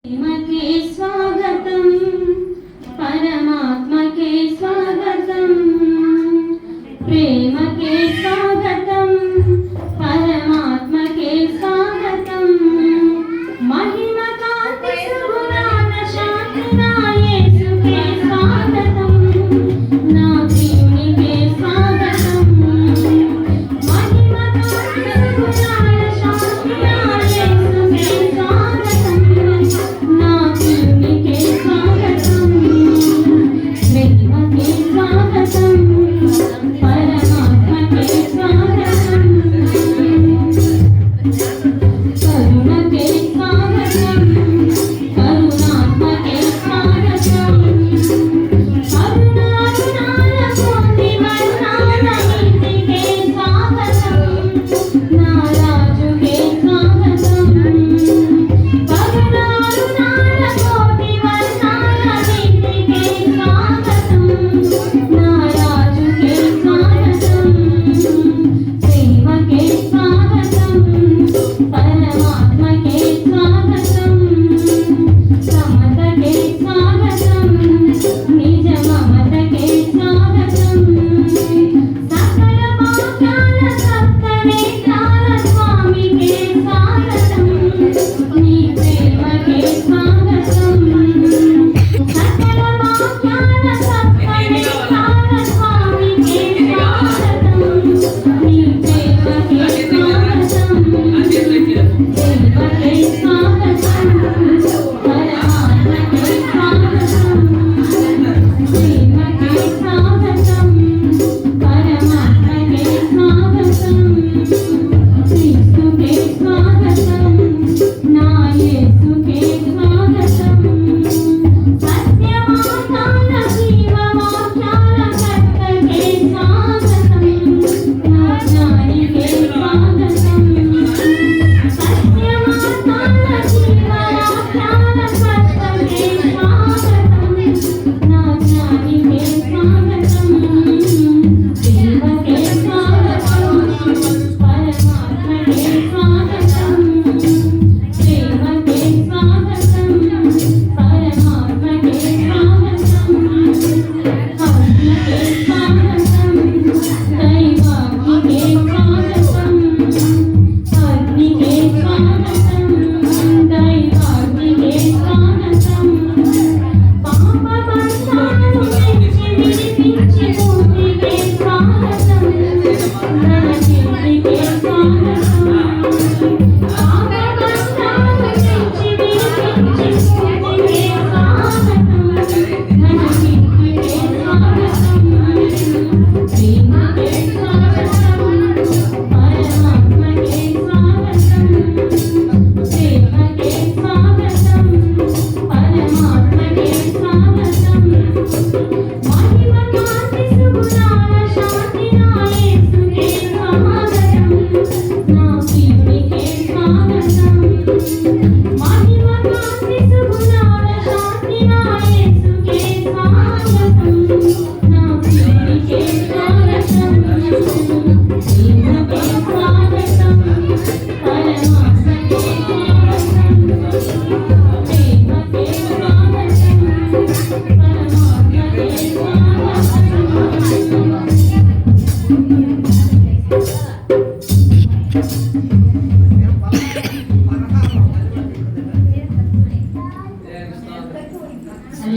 ప్రేమకే స్వాగతం, పరమాత్మకే స్వాగతం, ప్రేమకే స్వాగతం, పరమాత్మకే స్వాగతం, మహిమ కాంతి సుగుణాల శాంతిన యేసుకే స్వాగతం, నా ప్రియునికే స్వాగతం, మహిమ కాంతి సుగుణాల శాంతిన యేసుకే స్వాగతం, నా ప్రియునికే స్వాగతం, ప్రేమకే స్వాగతం, పరమాత్మకే స్వాగతం, కరుణకే స్వాగతం, కరుణాత్మకే స్వాగతం, కరుణారుణాల కోటి వర్ణాల నీతికే స్వాగతం, నా రాజుకే స్వాగతం, కరుణారుణాల కోటి వర్ణాల నీతికే స్వాగతం, నా రాజుకే స్వాగతం, ప్రేమకే స్వాగతం, పరమాత్మకే స్వాగతం, సమతకే స్వాగతం, నిజ మమతకే స్వాగతం, సకల వాక్యాల సప్తనేత్రాల స్వామికే స్వాగతం, నీ ప్రేమకే స్వాగతం, సకల వాక్యాల సప్తనేత్రాల స్వామికే స్వాగతం, నీ ప్రేమకే స్వాగతం, ప్రేమకే స్వాగతం, పరమాత్మకే స్వాగతం, ప్రేమకే స్వాగతం, పరమాత్మకే స్వాగతం, క్రీస్తుకే స్వాగతం, నా యేసుకే స్వాగతం, సత్యవాక్యాల జీవవాక్యాల కర్తకే స్వాగతం, నా జ్ఞానికే స్వాగతం, సత్యవాక్యాల జీవవాక్యాల కర్తకే స్వాగతం, నా జ్ఞానికే స్వాగతం, ప్రేమకే స్వాగతం, పరమాత్మకే స్వాగతం, ప్రేమకే స్వాగతం, పరమాత్మకే స్వాగతం, ఆత్మకే స్వాగతం, దైవాగ్నికే స్వాగతం, అగ్నికే స్వాగతం, దైవాగ్నికే స్వాగతం, పాపబంధాలు తెచ్చి విడిపించి పూర్తికే స్వాగతం, ఘనకీర్తికే స్వాగతం, పాపబంధాలు తెచ్చి విడిపించి పూర్తికే స్వాగతం, ఘనకీర్తికే స్వాగతం, ప్రేమకే స్వాగతం, పరమాత్మకే స్వాగతం, ప్రేమకే స్వాగతం, పరమాత్మకే స్వాగతం, మహిమ కాంతి సుగుణాల శాంతిన యేసుకే స్వాగతం, నా ప్రియునికే స్వాగతం, మహిమ కాంతి సుగుణాల శాంతిన యేసుకే స్వాగతం, నా ప్రియునికే స్వాగతం, ప్రేమకే స్వాగతం, పరమాత్మకే స్వాగతం, ప్రేమకే స్వాగతం, పరమాత్మకే స్వాగతం.